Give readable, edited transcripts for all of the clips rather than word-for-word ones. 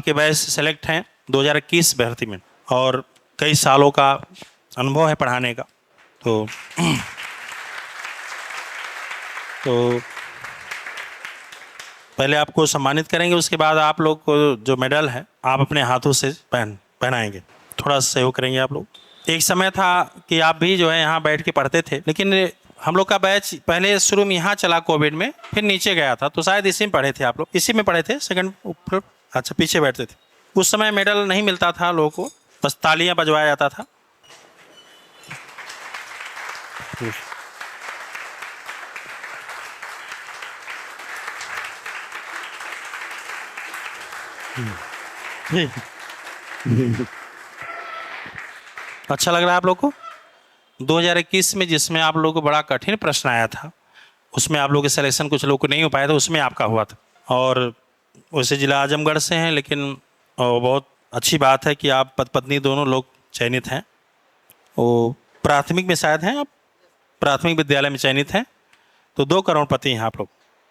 आपके बैच से सेलेक्ट हैं 2021 भर्ती में और कई सालों का अनुभव है पढ़ाने का। तो पहले आपको सम्मानित करेंगे, उसके बाद आप लोग को जो मेडल है आप अपने हाथों से पहनाएंगे। थोड़ा सहयोग करेंगे आप लोग। एक समय था कि आप भी जो है यहाँ बैठ के पढ़ते थे, लेकिन हम लोग का बैच पहले शुरू में यहाँ चला कोविड में, फिर नीचे गया था, तो शायद इसी में पढ़े थे आप लोग। इसी में पढ़े थे सेकंड ऊपर, अच्छा पीछे बैठते थे। उस समय मेडल नहीं मिलता था लोगों को, बस तालियां बजवाया जाता था। अच्छा लग रहा है आप लोग को? 2021 में जिसमें आप लोगों को बड़ा कठिन प्रश्न आया था, उसमें आप लोग के सिलेक्शन कुछ लोग को नहीं हो पाया था, उसमें आपका हुआ था। और वैसे जिला आजमगढ़ से हैं, लेकिन बहुत अच्छी बात है कि आप पति पत्नी दोनों लोग चयनित हैं। वो प्राथमिक में शायद हैं आप, प्राथमिक विद्यालय में चयनित हैं, तो 2 करोड़पति हैं आप लोग।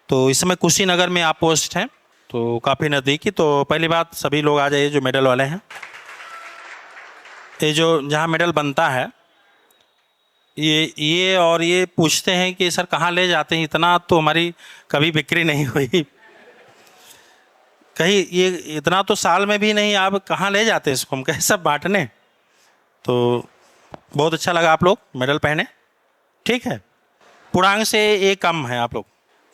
तो इस समय कुशीनगर में आप पोस्ट हैं, तो काफ़ी नज़दीकी। तो पहली बात, सभी लोग आ जाइए जो मेडल वाले हैं। ये जो जहाँ मेडल बनता है, ये और ये पूछते हैं कि सर कहाँ ले जाते हैं, इतना तो हमारी कभी बिक्री नहीं हुई कहीं, ये इतना तो साल में भी नहीं, आप कहाँ ले जाते हैं इसको, हम कहे सब बांटने। तो बहुत अच्छा लगा आप लोग मेडल पहने, ठीक है। पूर्णांक से 1 कम है आप लोग।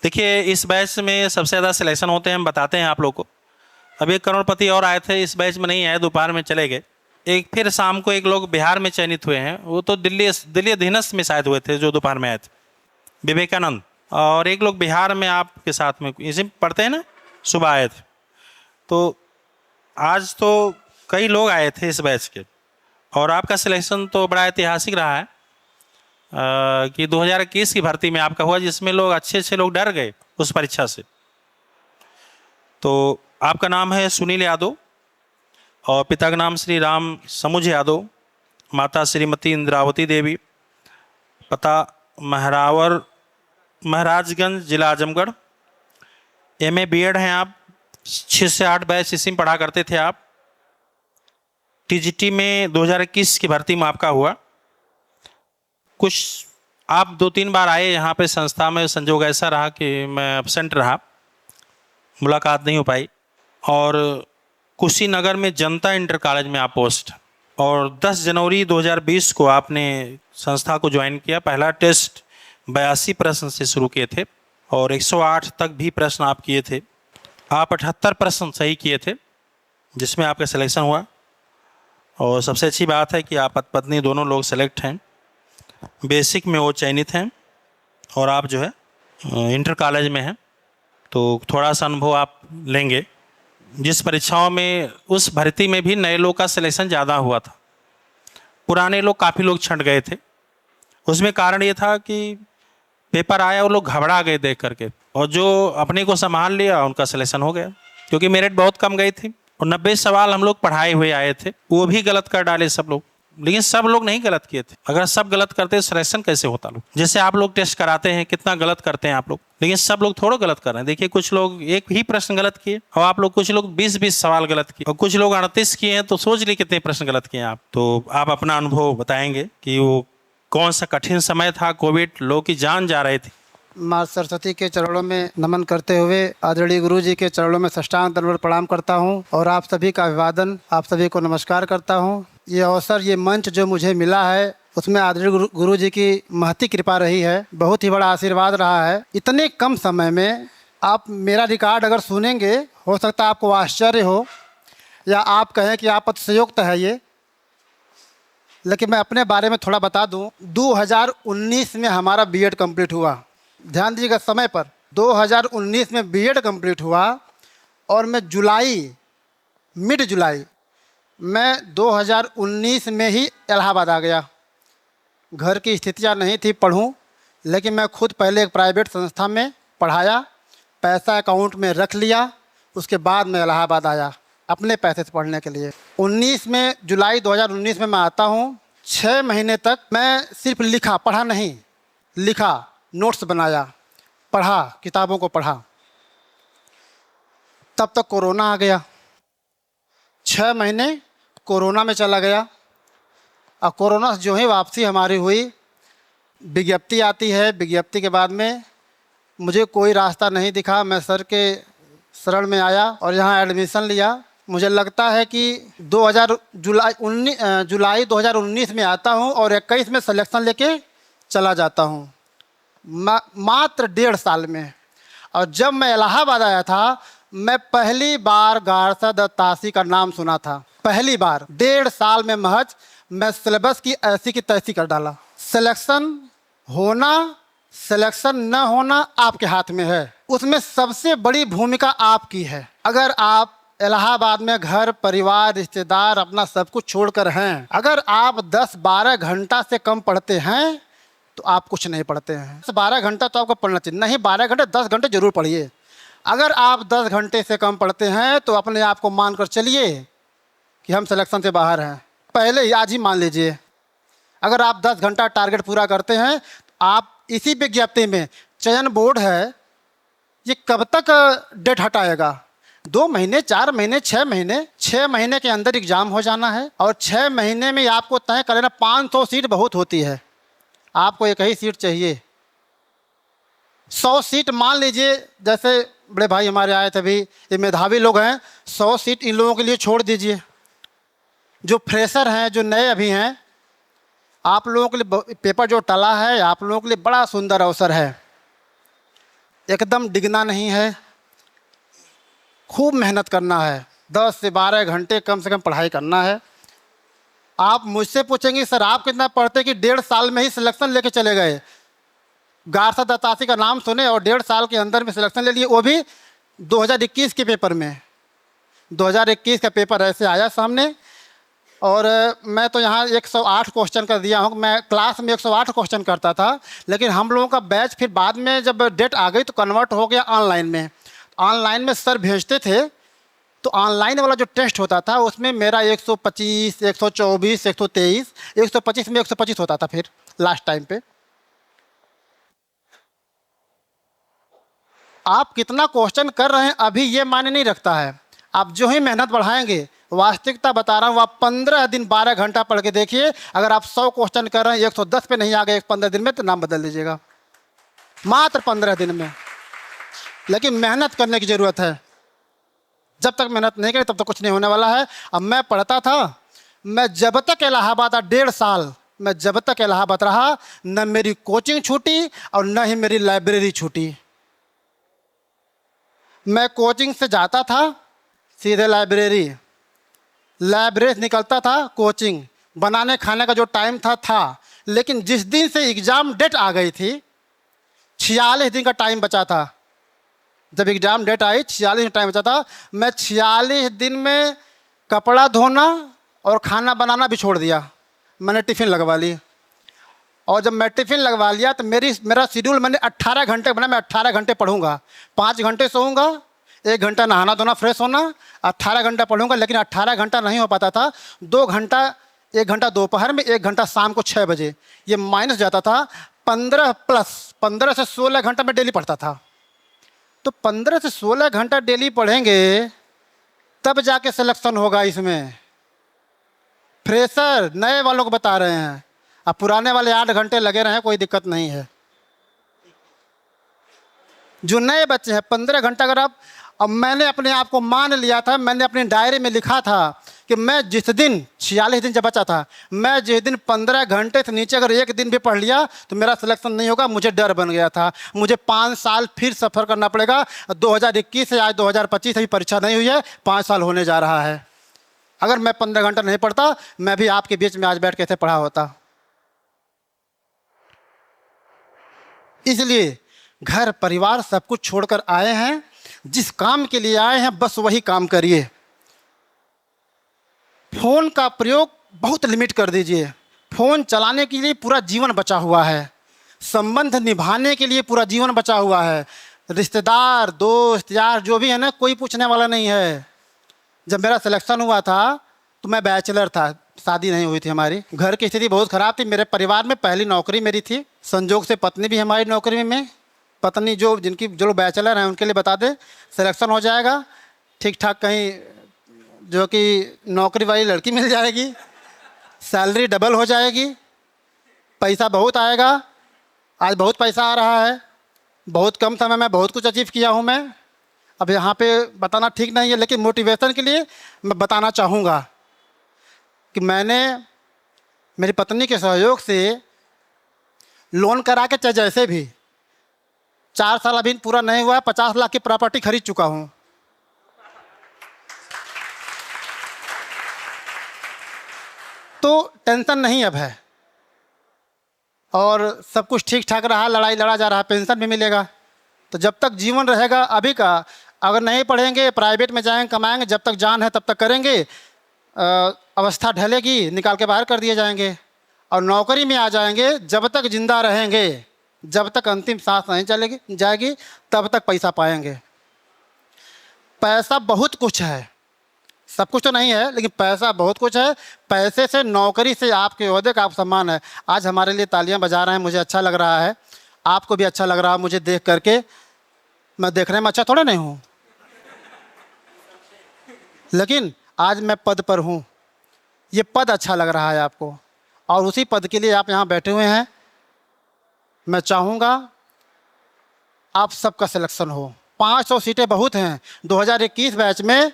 देखिए इस बैच में सबसे ज़्यादा सिलेक्शन होते हैं, हम बताते हैं आप लोग को। अब 1 करोड़पति और आए थे, इस बैच में नहीं आए, दोपहर में चले गए। एक फिर शाम को एक लोग बिहार में चयनित हुए हैं, वो तो दिल्ली अधीनस्थ में शायद हुए थे, जो दोपहर में आए थे, विवेकानंद। और एक लोग बिहार में आपके साथ में इसी में पढ़ते हैं ना, सुबह आए थे। तो आज तो कई लोग आए थे इस बैच के, और आपका सिलेक्शन तो बड़ा ऐतिहासिक रहा है कि 2021 की भर्ती में आपका हुआ, जिसमें लोग अच्छे लोग डर गए उस परीक्षा से। तो आपका नाम है सुनील यादव और पिता का नाम श्री राम समुझ यादव, माता श्रीमती इंद्रावती देवी, पता महाराजगंज जिला आजमगढ़। MA BEd हैं आप, 6 से 8 बैच इसी में पढ़ा करते थे आप। TGT में 2021 की भर्ती में आपका हुआ। कुछ आप 2-3 बार आए यहाँ पे संस्था में, संजोग ऐसा रहा कि मैं एब्सेंट रहा, मुलाकात नहीं हो पाई। और कुशीनगर में जनता इंटर कॉलेज में आप पोस्ट, और 10 जनवरी 2020 को आपने संस्था को ज्वाइन किया। पहला टेस्ट 82 प्रश्न से शुरू किए थे और 108 तक भी प्रश्न आप किए थे। आप 78 प्रश्न सही किए थे, जिसमें आपका सिलेक्शन हुआ। और सबसे अच्छी बात है कि आप पति पत्नी दोनों लोग सेलेक्ट हैं, बेसिक में वो चयनित हैं, और आप जो है इंटर कॉलेज में हैं। तो थोड़ा सा अनुभव आप लेंगे। जिस परीक्षाओं में, उस भर्ती में भी नए लोग का सिलेक्शन ज़्यादा हुआ था, पुराने लोग काफ़ी लोग छंट गए थे। उसमें कारण ये था कि पेपर आया और लोग घबरा गए देख करके, और जो अपने को संभाल लिया उनका सिलेक्शन हो गया, क्योंकि मेरिट बहुत कम गई थी। और 90 सवाल हम लोग पढ़ाए हुए आए थे, वो भी गलत कर डाले सब लोग। लेकिन सब लोग नहीं गलत किए थे। अगर सब गलत करते सिलेक्शन कैसे होता लोग? जैसे आप लोग टेस्ट कराते हैं, कितना गलत करते हैं आप लोग, लेकिन सब लोग थोड़ा गलत कर रहे हैं। देखिए कुछ लोग 1 ही प्रश्न गलत किए, और आप लोग कुछ लोग 20-20 सवाल गलत किए, और कुछ लोग 38 किए हैं। तो सोच ली कितने प्रश्न गलत किए आप। तो आप अपना अनुभव बताएंगे कि वो कौन सा कठिन समय था, कोविड, लोग की जान जा रही थी। माँ सरस्वती के चरणों में नमन करते हुए आदरणीय गुरु जी के चरणों में साष्टांग दंडवत प्रणाम करता हूँ, और आप सभी का अभिवादन, आप सभी को नमस्कार करता हूँ। ये अवसर, ये मंच जो मुझे मिला है, उसमें आदरणीय गुरु जी की महती कृपा रही है, बहुत ही बड़ा आशीर्वाद रहा है। इतने कम समय में आप मेरा रिकॉर्ड अगर सुनेंगे, हो सकता है आपको आश्चर्य हो, या आप कहें कि आप अतिशयोक्त है ये। लेकिन मैं अपने बारे में थोड़ा बता दूं। 2019 में हमारा BEd कंप्लीट हुआ। ध्यान दीजिएगा समय पर, 2019 में BEd कंप्लीट हुआ, और मैं मिड जुलाई मैं 2019 में ही इलाहाबाद आ गया। घर की स्थितियां नहीं थी पढ़ूं, लेकिन मैं खुद पहले एक प्राइवेट संस्था में पढ़ाया, पैसा अकाउंट में रख लिया, उसके बाद मैं इलाहाबाद आया अपने पैसे से पढ़ने के लिए। 19 में, जुलाई 2019 में मैं आता हूँ। 6 महीने तक मैं सिर्फ लिखा, पढ़ा नहीं, लिखा, नोट्स बनाया, पढ़ा, किताबों को पढ़ा। तब तक कोरोना आ गया। 6 महीने कोरोना में चला गया और कोरोना से जो ही वापसी हमारी हुई, विज्ञप्ति आती है। विज्ञप्ति के बाद में मुझे कोई रास्ता नहीं दिखा। मैं सर के शरण में आया और यहाँ एडमिशन लिया। मुझे लगता है कि जुलाई 2019 में आता हूँ और 21 में सिलेक्शन लेके चला जाता हूँ, मात्र 1.5 साल में। और जब मैं इलाहाबाद आया था, मैं पहली बार गारसा दत्तासी का नाम सुना था। पहली बार 1.5 साल में महज मैं सिलेबस की ऐसी की तैसी कर डाला। सिलेक्शन होना, सिलेक्शन न होना आपके हाथ में है। उसमें सबसे बड़ी भूमिका आपकी है। अगर आप इलाहाबाद में घर परिवार रिश्तेदार अपना सब कुछ छोड़कर हैं, अगर आप 10-12 घंटा से कम पढ़ते हैं तो आप कुछ नहीं पढ़ते हैं। 12 घंटा तो आपको पढ़ना चाहिए, नहीं 12 घंटे 10 घंटे जरूर पढ़िए। अगर आप 10 घंटे से कम पढ़ते हैं तो अपने आप को मान कर चलिए कि हम सिलेक्शन से बाहर हैं। पहले ही आज ही मान लीजिए, अगर आप 10 घंटा टारगेट पूरा करते हैं तो आप इसी विज्ञप्ति में चयन बोर्ड है, ये कब तक डेट हटाएगा? 2 महीने, 4 महीने, 6 महीने। 6 महीने के अंदर एग्जाम हो जाना है और 6 महीने में आपको तय कर लेना। 500 सीट बहुत होती है, आपको एक ही सीट चाहिए। 100 सीट मान लीजिए, जैसे बड़े भाई हमारे आए थे अभी, ये मेधावी लोग हैं, 100 सीट इन लोगों के लिए छोड़ दीजिए। जो फ्रेशर हैं, जो नए अभी हैं, आप लोगों के लिए पेपर जो टला है, आप लोगों के लिए बड़ा सुंदर अवसर है। एकदम डिगना नहीं है, खूब मेहनत करना है। 10 से 12 घंटे कम से कम पढ़ाई करना है। आप मुझसे पूछेंगे सर आप कितना पढ़ते कि 1.5 साल में ही सिलेक्शन लेके चले गए। गारसा दत्तासी का नाम सुने और 1.5 साल के अंदर में सिलेक्शन ले लिए, वो भी 2021 के पेपर में। 2021 का पेपर ऐसे आया सामने और मैं तो यहाँ 108 क्वेश्चन कर दिया हूँ। मैं क्लास में 108 क्वेश्चन करता था, लेकिन हम लोगों का बैच फिर बाद में जब डेट आ गई तो कन्वर्ट हो गया ऑनलाइन में। ऑनलाइन में सर भेजते थे तो ऑनलाइन वाला जो टेस्ट होता था उसमें मेरा 125, 124, 123, 125 में 125 होता था फिर लास्ट टाइम पे। आप कितना क्वेश्चन कर रहे हैं अभी ये मायने नहीं रखता है। आप जो ही मेहनत बढ़ाएंगे, वास्तविकता बता रहा हूँ, आप 15 दिन 12 घंटा पढ़ के देखिए। अगर आप 100 क्वेश्चन कर रहे हैं, 110 पे नहीं आ गए 15 दिन में, तो नाम बदल दीजिएगा, मात्र 15 दिन में। लेकिन मेहनत करने की ज़रूरत है। जब तक मेहनत नहीं करें तब तक कुछ नहीं होने वाला है। अब मैं पढ़ता था, मैं जब तक इलाहाबाद 1.5 साल मैं जब तक इलाहाबाद रहा, न मेरी कोचिंग छूटी और न ही मेरी लाइब्रेरी छूटी। मैं कोचिंग से जाता था सीधे लाइब्रेरी से निकलता था कोचिंग। बनाने खाने का जो टाइम था। लेकिन जिस दिन से एग्ज़ाम डेट आ गई थी, 46 दिन का टाइम बचा था। जब एग्ज़ाम डेट आई 46 दिन टाइम बचा था। मैं 46 दिन में कपड़ा धोना और खाना बनाना भी छोड़ दिया। मैंने टिफ़िन लगवा ली और जब मैं टिफ़िन लगवा लिया तो मेरा शेड्यूल मैंने 18 घंटे बना। मैं 18 घंटे पढ़ूंगा, 5 घंटे सोऊंगा, 1 घंटा नहाना धोना फ्रेश होना, 18 घंटा पढ़ूंगा। लेकिन 18 घंटा नहीं हो पाता था। 2 घंटा, 1 घंटा दोपहर में, 1 घंटा शाम को 6 बजे, ये माइनस जाता था। 15 से 16 घंटा मैं डेली पढ़ता था। तो 15 से 16 घंटा डेली पढ़ेंगे तब जाके सिलेक्शन होगा। इसमें फ्रेशर नए वालों को बता रहे हैं, अब पुराने वाले 8 घंटे लगे रहे, कोई दिक्कत नहीं है। जो नए बच्चे हैं 15 घंटा अगर आप, अब मैंने अपने आप को मान लिया था, मैंने अपनी डायरी में लिखा था कि मैं जिस दिन 46 दिन जब बचा था, मैं जिस दिन 15 घंटे से नीचे अगर 1 दिन भी पढ़ लिया तो मेरा सिलेक्शन नहीं होगा। मुझे डर बन गया था, मुझे 5 साल फिर सफ़र करना पड़ेगा। 2021 से आज 2025 अभी परीक्षा नहीं हुई है, 5 साल होने जा रहा है। अगर मैं 15 घंटा नहीं पढ़ता, मैं भी आपके बीच में आज बैठ के ऐसे पढ़ा होता। इसलिए घर परिवार सब कुछ छोड़कर आए हैं। जिस काम के लिए आए हैं बस वही काम करिए। फ़ोन का प्रयोग बहुत लिमिट कर दीजिए। फ़ोन चलाने के लिए पूरा जीवन बचा हुआ है, संबंध निभाने के लिए पूरा जीवन बचा हुआ है। रिश्तेदार, दोस्त, यार जो भी है ना, कोई पूछने वाला नहीं है। जब मेरा सिलेक्शन हुआ था तो मैं बैचलर था, शादी नहीं हुई थी हमारी। घर की स्थिति बहुत ख़राब थी। मेरे परिवार में पहली नौकरी मेरी थी। संजोग से पत्नी भी हमारी नौकरी में। पत्नी जो बैचलर हैं उनके लिए बता दे, सिलेक्शन हो जाएगा, ठीक ठाक कहीं जो कि नौकरी वाली लड़की मिल जाएगी, सैलरी डबल हो जाएगी, पैसा बहुत आएगा। आज बहुत पैसा आ रहा है, बहुत कम समय में बहुत कुछ अचीव किया हूँ मैं। अब यहाँ पे बताना ठीक नहीं है, लेकिन मोटिवेशन के लिए मैं बताना चाहूँगा कि मैंने मेरी पत्नी के सहयोग से लोन करा के, चाहे जैसे भी, 4 साल अभी पूरा नहीं हुआ, 50 लाख की प्रॉपर्टी खरीद चुका हूँ। तो टेंशन नहीं अब है और सब कुछ ठीक ठाक रहा, लड़ाई लड़ा जा रहा, पेंशन भी मिलेगा। तो जब तक जीवन रहेगा अभी का, अगर नहीं पढ़ेंगे, प्राइवेट में जाएंगे, कमाएंगे, जब तक जान है तब तक करेंगे। अवस्था ढलेगी, निकाल के बाहर कर दिए जाएंगे। और नौकरी में आ जाएंगे, जब तक जिंदा रहेंगे, जब तक अंतिम सांस नहीं चलेगी जाएगी, तब तक पैसा पाएंगे। पैसा बहुत कुछ है, सब कुछ तो नहीं है, लेकिन पैसा बहुत कुछ है। पैसे से, नौकरी से आपके ओहदे का आप सम्मान है। आज हमारे लिए तालियां बजा रहे हैं, मुझे अच्छा लग रहा है, आपको भी अच्छा लग रहा है मुझे देख करके। मैं देखने में अच्छा थोड़ा नहीं हूँ, लेकिन आज मैं पद पर हूँ। ये पद अच्छा लग रहा है आपको, और उसी पद के लिए आप यहाँ बैठे हुए हैं। मैं चाहूँगा आप सबका सिलेक्शन हो। 500 सीटें बहुत हैं। 2021 बैच में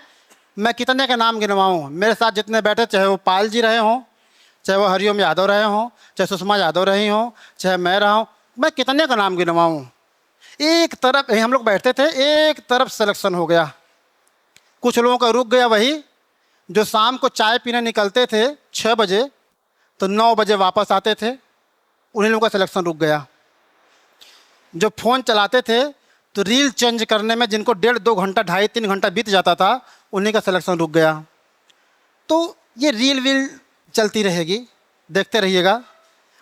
मैं कितने का नाम गिनवाऊँ? मेरे साथ जितने बैठे, चाहे वो पाल जी रहे हों, चाहे वो हरिओम यादव रहे हों, चाहे सुषमा यादव रही हों, चाहे मैं रहा हूँ, मैं कितने का नाम गिनवाऊँ? एक तरफ हम लोग बैठते थे, एक तरफ सिलेक्शन हो गया। कुछ लोगों का रुक गया, वही जो शाम को चाय पीने निकलते थे 6 बजे, तो 9 बजे वापस आते थे, उन्हीं लोगों का सिलेक्शन रुक गया। जो फ़ोन चलाते थे तो रील चेंज करने में जिनको 1.5-2 घंटा, 2.5-3 घंटा बीत जाता था, उन्हीं का सिलेक्शन रुक गया। तो ये रील वील चलती रहेगी, देखते रहिएगा।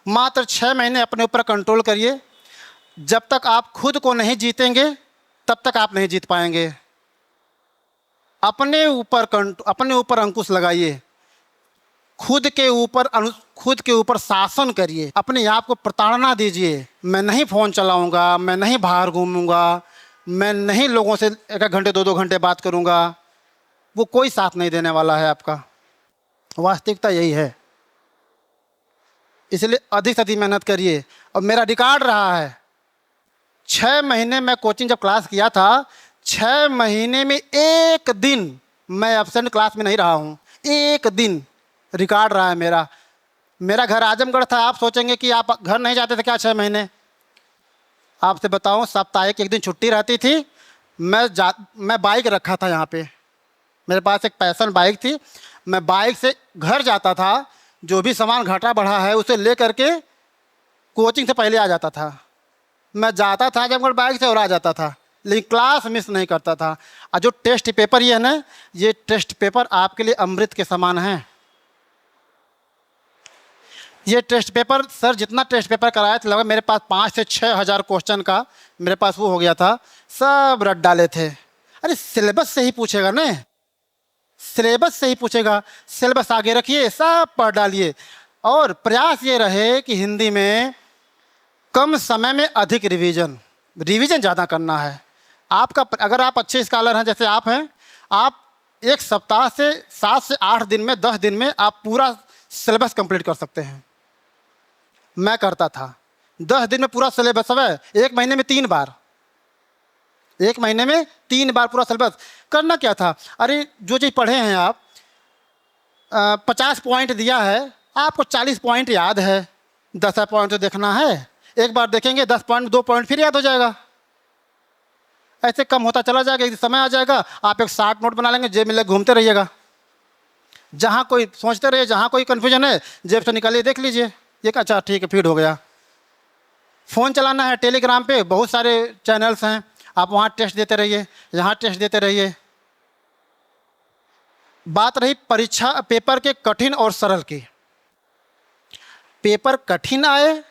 मात्र 6 महीने अपने ऊपर कंट्रोल करिए। जब तक आप खुद को नहीं जीतेंगे, तब तक आप नहीं जीत पाएंगे। अपने ऊपर अंकुश लगाइए, खुद के ऊपर शासन करिए, अपने आप को प्रताड़ना दीजिए। मैं नहीं फ़ोन चलाऊंगा, मैं नहीं बाहर घूमूंगा, मैं नहीं लोगों से 1-1 घंटे 2-2 घंटे बात करूंगा। वो कोई साथ नहीं देने वाला है आपका। वास्तविकता यही है। इसलिए अधिक से अधिक मेहनत करिए। और मेरा रिकॉर्ड रहा है, 6 महीने मैं कोचिंग जब क्लास किया था, 6 महीने में 1 दिन मैं एब्सेंट क्लास में नहीं रहा हूँ। 1 दिन रिकॉर्ड रहा है मेरा। मेरा घर आजमगढ़ था। आप सोचेंगे कि आप घर नहीं जाते थे क्या 6 महीने? आपसे बताऊं, साप्ताहिक 1 दिन छुट्टी रहती थी। मैं बाइक रखा था यहाँ पे, मेरे पास एक पैशन बाइक थी। मैं बाइक से घर जाता था, जो भी सामान घटा बढ़ा है उसे ले करके कोचिंग से पहले आ जाता था। मैं जाता था आजमगढ़ बाइक से और आ जाता था, लेकिन क्लास मिस नहीं करता था। और जो टेस्ट पेपर ये है ना, ये टेस्ट पेपर आपके लिए अमृत के समान है। ये टेस्ट पेपर, सर जितना टेस्ट पेपर कराया था, लगभग मेरे पास 5 से 6 हज़ार क्वेश्चन का मेरे पास वो हो गया था, सब रट डाले थे। अरे सिलेबस से ही पूछेगा ना, सिलेबस से ही पूछेगा। सिलेबस आगे रखिए, सब पढ़ डालिए। और प्रयास ये रहे कि हिंदी में कम समय में अधिक रिवीजन ज़्यादा करना है आपका। अगर आप अच्छे स्कॉलर हैं, जैसे आप हैं, आप 1 सप्ताह से 7 से 8 दिन में, 10 दिन में आप पूरा सिलेबस कंप्लीट कर सकते हैं। मैं करता था 10 दिन में पूरा सिलेबस है। 1 महीने में 3 बार, 1 महीने में 3 बार पूरा सिलेबस। करना क्या था? अरे जो चीज़ पढ़े हैं आप, 50 पॉइंट दिया है, आपको 40 पॉइंट याद है, 10 पॉइंट तो देखना है। एक बार देखेंगे 10 पॉइंट, 2 पॉइंट फिर याद हो जाएगा। ऐसे कम होता चला जाएगा। एक समय आ जाएगा, आप एक 60 नोट बना लेंगे, जेब में लेके घूमते रहिएगा। जहाँ कोई सोचते रहिए, जहाँ कोई कन्फ्यूजन है, जेब से निकालिए, देख लीजिए, एक अच्छा ठीक है, फीड हो गया। फ़ोन चलाना है, टेलीग्राम पे बहुत सारे चैनल्स हैं, आप वहाँ टेस्ट देते रहिए, यहाँ टेस्ट देते रहिए। बात रही परीक्षा पेपर के कठिन और सरल की। पेपर कठिन आए,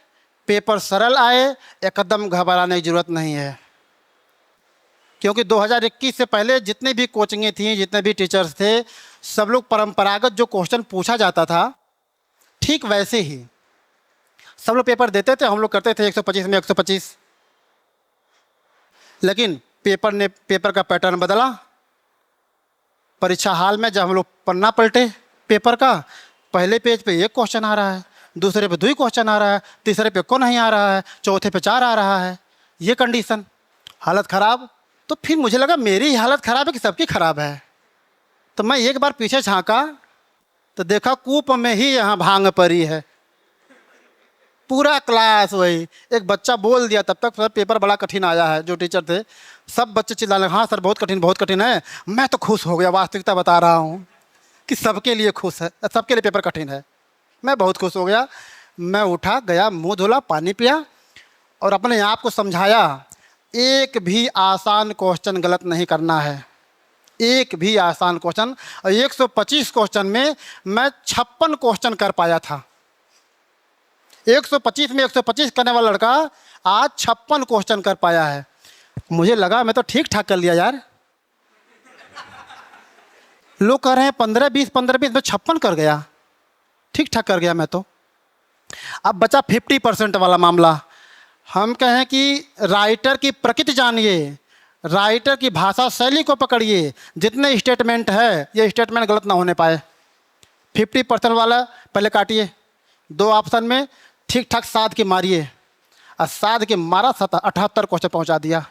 पेपर सरल आए, एकदम घबराने की ज़रूरत नहीं है। क्योंकि 2021 से पहले जितनी भी कोचिंगें थी, जितने भी टीचर्स थे, सब लोग परंपरागत जो क्वेश्चन पूछा जाता था, ठीक वैसे ही सब लोग पेपर देते थे। हम लोग करते थे 125 में 125। लेकिन पेपर का पैटर्न बदला। परीक्षा हाल में जब हम लोग पन्ना पलटे पेपर का, पहले पेज पे एक क्वेश्चन आ रहा है, दूसरे पे 2 क्वेश्चन आ रहा है, तीसरे पे को नहीं आ रहा है, चौथे पे 4 आ रहा है। ये कंडीशन, हालत ख़राब। तो फिर मुझे लगा मेरी ही हालत ख़राब है कि सबकी ख़राब है। तो मैं एक बार पीछे झांका तो देखा कूप में ही यहाँ भांग पड़ी है। पूरा क्लास वही, एक बच्चा बोल दिया तब तक सर पेपर बड़ा कठिन आया है, जो टीचर थे सब बच्चे चिल्लाने लगे, हाँ सर बहुत कठिन है। मैं तो खुश हो गया, वास्तविकता बता रहा हूँ कि सबके लिए खुश है, सबके लिए पेपर कठिन है। मैं बहुत खुश हो गया। मैं उठा, गया, मुंह धोला, पानी पिया और अपने आप को समझाया एक भी आसान क्वेश्चन गलत नहीं करना है, एक भी आसान क्वेश्चन। 125 क्वेश्चन में मैं 56 क्वेश्चन कर पाया था। 125 में 125 करने वाला लड़का आज 56 क्वेश्चन कर पाया है। मुझे लगा मैं तो ठीक ठाक कर लिया यार। लोग कह रहे हैं 15-20 15-20 में 56 कर गया, ठीक ठाक कर गया मैं तो। अब बचा 50% वाला मामला। हम कहें कि राइटर की प्रकृति जानिए, राइटर की भाषा शैली को पकड़िए, जितने स्टेटमेंट है ये स्टेटमेंट गलत ना होने पाए। 50% वाला पहले काटिए, 2 ऑप्शन में ठीक ठाक साध के मारिए, और साध के मारा 78 क्वेश्चन पहुंचा दिया।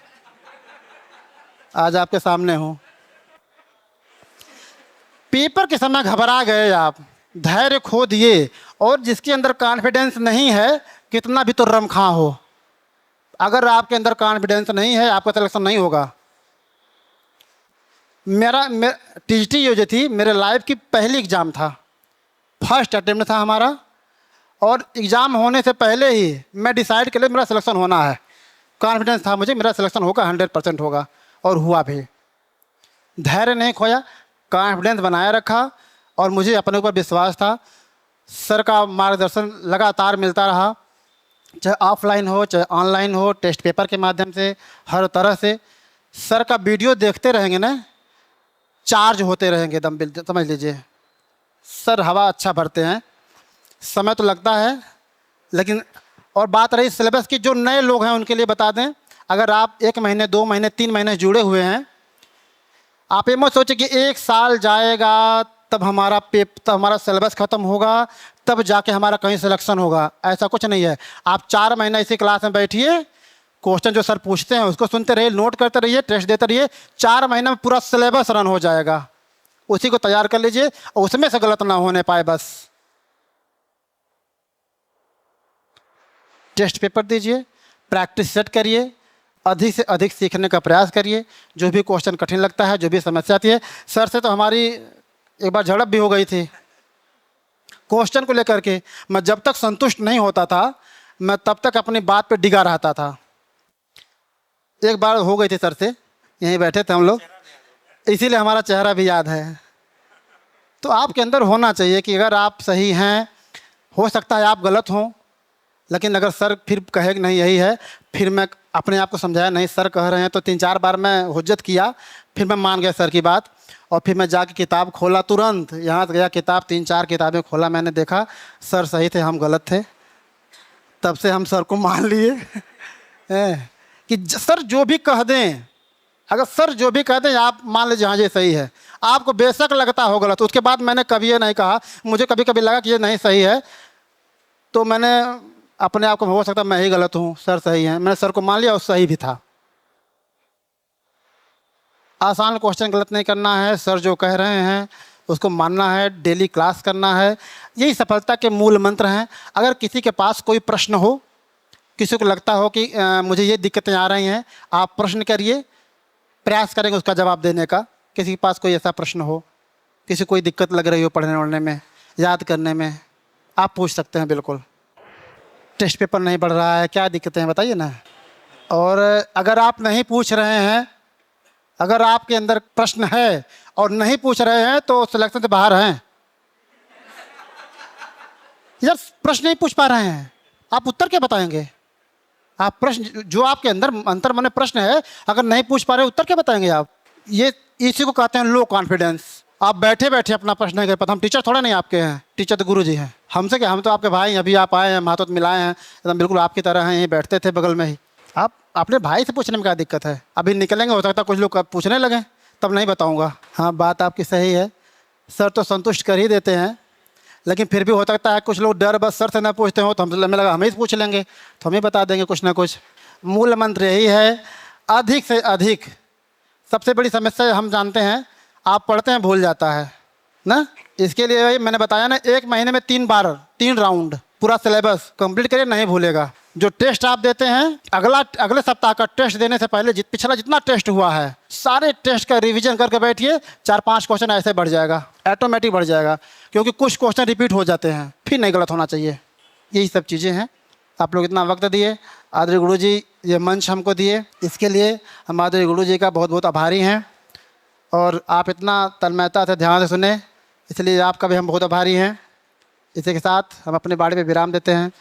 आज आपके सामने हूँ। पेपर के समय घबरा गए आप, धैर्य खो दिए, और जिसके अंदर कॉन्फिडेंस नहीं है कितना भी तो रमखा हो, अगर आपके अंदर कॉन्फिडेंस नहीं है आपका सिलेक्शन नहीं होगा। मेरा TGT जो थी मेरे लाइफ की पहली एग्ज़ाम था, फर्स्ट अटेम्प्ट था हमारा, और एग्ज़ाम होने से पहले ही मैं डिसाइड कर लिया मेरा सिलेक्शन होना है। कॉन्फिडेंस था मुझे मेरा सिलेक्शन होगा, 100% होगा, और हुआ भी। धैर्य नहीं खोया, कॉन्फिडेंस बनाए रखा, और मुझे अपने ऊपर विश्वास था। सर का मार्गदर्शन लगातार मिलता रहा, चाहे ऑफलाइन हो चाहे ऑनलाइन हो, टेस्ट पेपर के माध्यम से, हर तरह से। सर का वीडियो देखते रहेंगे ना, चार्ज होते रहेंगे एकदम, समझ लीजिए। सर हवा अच्छा भरते हैं, समय तो लगता है लेकिन। और बात रही सिलेबस की, जो नए लोग हैं उनके लिए बता दें, अगर आप 1 महीने 2 महीने 3 महीने जुड़े हुए हैं, आप ये मत सोचें कि 1 साल जाएगा तब हमारा सिलेबस ख़त्म होगा, तब जाके हमारा कहीं सिलेक्शन होगा। ऐसा कुछ नहीं है। आप 4 महीना इसी क्लास में बैठिए, क्वेश्चन जो सर पूछते हैं उसको सुनते रहिए, नोट करते रहिए, टेस्ट देते रहिए। 4 महीने में पूरा सिलेबस रन हो जाएगा, उसी को तैयार कर लीजिए, और उसमें से गलत ना होने पाए बस। टेस्ट पेपर दीजिए, प्रैक्टिस सेट करिए, अधिक से अधिक सीखने का प्रयास करिए। जो भी क्वेश्चन कठिन लगता है, जो भी समस्या आती है, सर से तो हमारी एक बार झड़प भी हो गई थी क्वेश्चन को लेकर के। मैं जब तक संतुष्ट नहीं होता था मैं तब तक अपनी बात पे डिगा रहता था। एक बार हो गई थी सर से, यहीं बैठे थे हम लोग, इसीलिए हमारा चेहरा भी याद है। तो आपके अंदर होना चाहिए कि अगर आप सही हैं, हो सकता है आप गलत हों, लेकिन अगर सर फिर कहे कि नहीं यही है, फिर मैं अपने आप को समझाया नहीं सर कह रहे हैं, तो 3-4 बार मैं हुज्जत किया, फिर मैं मान गया सर की बात। और फिर मैं जाके किताब खोला, तुरंत यहाँ गया, किताब 3-4 किताबें खोला, मैंने देखा सर सही थे हम गलत थे। तब से हम सर को मान लिए कि सर जो भी कह दें, अगर सर जो भी कह दें आप मान लीजिए हाँ ये सही है, आपको बेशक लगता हो गलत। उसके बाद मैंने कभी ये नहीं कहा, मुझे कभी कभी लगा कि ये नहीं सही है, तो मैंने अपने आप को, हो सकता मैं ही गलत हूँ, सर सही है, मैंने सर को मान लिया और सही भी था। आसान क्वेश्चन गलत नहीं करना है, सर जो कह रहे हैं उसको मानना है, डेली क्लास करना है, यही सफलता के मूल मंत्र हैं। अगर किसी के पास कोई प्रश्न हो, किसी को लगता हो कि मुझे ये दिक्कतें आ रही हैं, आप प्रश्न करिए, प्रयास करेंगे उसका जवाब देने का। किसी के पास कोई ऐसा प्रश्न हो, किसी कोई दिक्कत लग रही हो पढ़ने वढ़ने में, याद करने में, आप पूछ सकते हैं बिल्कुल। टेस्ट पेपर नहीं बढ़ रहा है, क्या दिक्कतें हैं बताइए ना। और अगर आप नहीं पूछ रहे हैं, अगर आपके अंदर प्रश्न है और नहीं पूछ रहे हैं तो सिलेक्शन से बाहर हैं। यार प्रश्न नहीं पूछ पा रहे हैं, आप उत्तर क्या बताएंगे? आप प्रश्न जो आपके अंदर अंतर मन प्रश्न है, अगर नहीं पूछ पा रहे उत्तर क्या बताएंगे आप? ये इसी को कहते हैं लो कॉन्फिडेंस। आप बैठे बैठे अपना प्रश्न नहीं कर पाते। हम टीचर थोड़े नहीं आपके हैं, टीचर तो गुरु जी हैं। हमसे क्या, हम तो आपके भाई हैं, अभी आप आए हैं, हाथों मिलाए हैं, एकदम बिल्कुल आपकी तरह हैं, यहीं बैठते थे बगल में ही। आप अपने भाई से पूछने में क्या दिक्कत है? अभी निकलेंगे, हो सकता है कुछ लोग पूछने लगे तब नहीं बताऊंगा। हाँ, बात आपकी सही है। सर तो संतुष्ट कर ही देते हैं, लेकिन फिर भी हो सकता है कुछ लोग डर बस सर से ना पूछते हो, तो हमें लगा हम ही पूछ लेंगे तो हम ही बता देंगे कुछ ना कुछ। मूल मंत्र यही है, अधिक से अधिक। सबसे बड़ी समस्या हम जानते हैं, आप पढ़ते हैं भूल जाता है ना। इसके लिए भाई मैंने बताया ना, 1 महीने में 3 बार 3 राउंड पूरा सिलेबस कंप्लीट करिए, नहीं भूलेगा। जो टेस्ट आप देते हैं, अगले सप्ताह का टेस्ट देने से पहले पिछला जितना टेस्ट हुआ है सारे टेस्ट का रिवीजन करके बैठिए। 4-5 क्वेश्चन ऐसे बढ़ जाएगा, ऑटोमेटिक बढ़ जाएगा, क्योंकि कुछ क्वेश्चन रिपीट हो जाते हैं, फिर नहीं गलत होना चाहिए। यही सब चीज़ें हैं। आप लोग इतना वक्त दिए, आदरणीय गुरु जी ये मंच हमको दिए, इसके लिए हम आदरणीय गुरु जी का बहुत बहुत आभारी हैं। और आप इतना तन्मयता से ध्यान से सुने, इसलिए आपका भी हम बहुत आभारी हैं। इसी के साथ हम अपने बाड़े पे विराम देते हैं।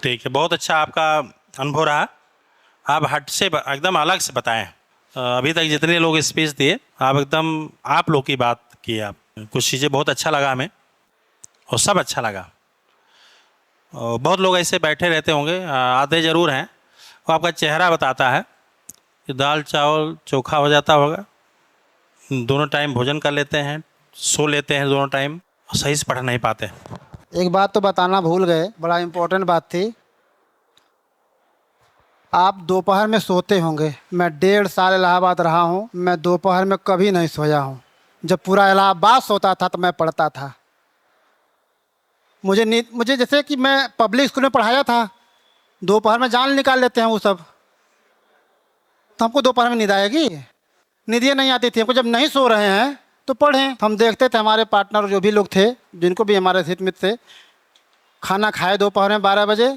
ठीक है, बहुत अच्छा आपका अनुभव रहा। आप हट से एकदम अलग से बताएं। अभी तक जितने लोग स्पीच दिए, आप एकदम आप लोग की बात की। आप कुछ चीज़ें बहुत अच्छा लगा हमें, और सब अच्छा लगा। और बहुत लोग ऐसे बैठे रहते होंगे, आधे ज़रूर हैं, वो आपका चेहरा बताता है कि दाल चावल चोखा हो जाता होगा, दोनों टाइम भोजन कर लेते हैं, सो लेते हैं दोनों टाइम, सही से पढ़ नहीं पाते। एक बात तो बताना भूल गए, बड़ा इम्पोर्टेंट बात थी। आप दोपहर में सोते होंगे, मैं 1.5 साल इलाहाबाद रहा हूँ, मैं दोपहर में कभी नहीं सोया हूँ। जब पूरा इलाहाबाद सोता था तो मैं पढ़ता था। मुझे जैसे कि मैं पब्लिक स्कूल में पढ़ाया था, दोपहर में जान निकाल लेते हैं वो सब, तो हमको दोपहर में नींद आएगी? नींद ये नहीं आती थी हमको। जब नहीं सो रहे हैं तो पढ़ें। हम देखते थे हमारे पार्टनर जो भी लोग थे, जिनको भी हमारे हित मित्र थे, खाना खाए दोपहर में 12 बजे,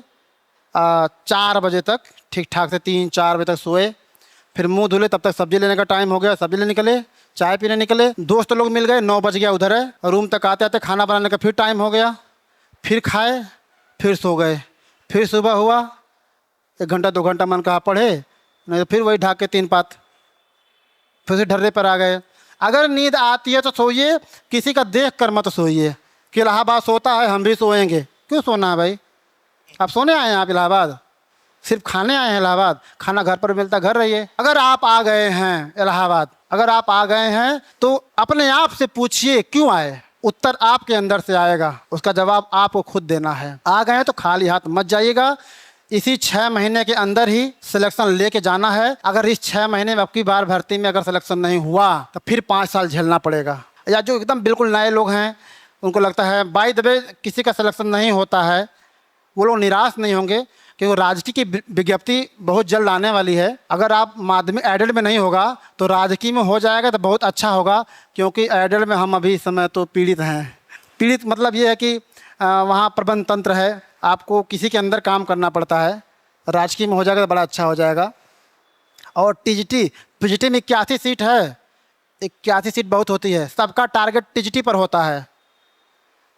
4 बजे तक ठीक ठाक से 3-4 बजे तक सोए, फिर मुंह धुले, तब तक सब्जी लेने का टाइम हो गया, सब्जी लेने निकले, चाय पीने निकले, दोस्त लोग मिल गए, 9 बज गया उधर है, रूम तक आते आते खाना बनाने का फिर टाइम हो गया, फिर खाए, फिर सो गए, फिर सुबह हुआ 1 घंटा 2 घंटा मन कहा पढ़े, नहीं तो फिर वही ढाक के 3 पात, फिर से ढर्रे पर आ गए। अगर नींद आती है तो सोइए, किसी का देख कर मत सोइए कि इलाहाबाद सोता है हम भी सोएंगे। क्यों सोना है भाई? आप सोने आए हैं? आप इलाहाबाद सिर्फ खाने आए हैं? इलाहाबाद खाना घर पर मिलता, घर रहिए। अगर आप आ गए हैं इलाहाबाद, अगर आप आ गए हैं तो अपने आप से पूछिए क्यों आए। उत्तर आपके अंदर से आएगा, उसका जवाब आपको खुद देना है। आ गए तो खाली हाथ मत जाइएगा। इसी 6 महीने के अंदर ही सिलेक्शन लेके जाना है। अगर इस 6 महीने में आपकी बार भर्ती में अगर सिलेक्शन नहीं हुआ तो फिर 5 साल झेलना पड़ेगा। या जो एकदम बिल्कुल नए लोग हैं, उनको लगता है बाय द वे किसी का सिलेक्शन नहीं होता है, वो लोग निराश नहीं होंगे, क्योंकि राजकीय की विज्ञप्ति बहुत जल्द आने वाली है। अगर आप माध्यमिक एडेड में नहीं होगा तो राजकीय में हो जाएगा तो बहुत अच्छा होगा, क्योंकि एडेड में हम अभी इस समय तो पीड़ित हैं। पीड़ित मतलब ये है कि वहाँ प्रबंध तंत्र है, आपको किसी के अंदर काम करना पड़ता है। राजकीय में हो जाएगा तो बड़ा अच्छा हो जाएगा। और टीजीटी, पीजीटी में 81 सीट है। 81 सीट बहुत होती है, सबका टारगेट टीजीटी पर होता है।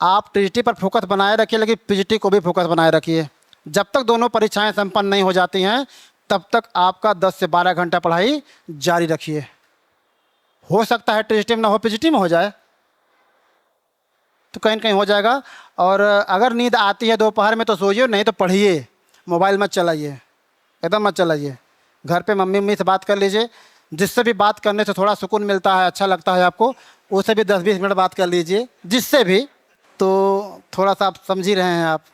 आप टीजीटी पर फोकस बनाए रखिए, लेकिन पीजीटी को भी फोकस बनाए रखिए। जब तक दोनों परीक्षाएं संपन्न नहीं हो जाती हैं तब तक आपका 10 से 12 घंटा पढ़ाई जारी रखिए। हो सकता है टीजीटी में ना हो, पीजीटी में हो जाए, तो कहीं न कहीं हो जाएगा। और अगर नींद आती है दोपहर में तो सोइए, नहीं तो पढ़िए। मोबाइल मत चलाइए, एकदम मत चलाइए। घर पे मम्मी से बात कर लीजिए, जिससे भी बात करने से थोड़ा सुकून मिलता है, अच्छा लगता है आपको, उससे भी 10-20 मिनट बात कर लीजिए, जिससे भी। तो थोड़ा सा आप समझ ही रहे हैं आप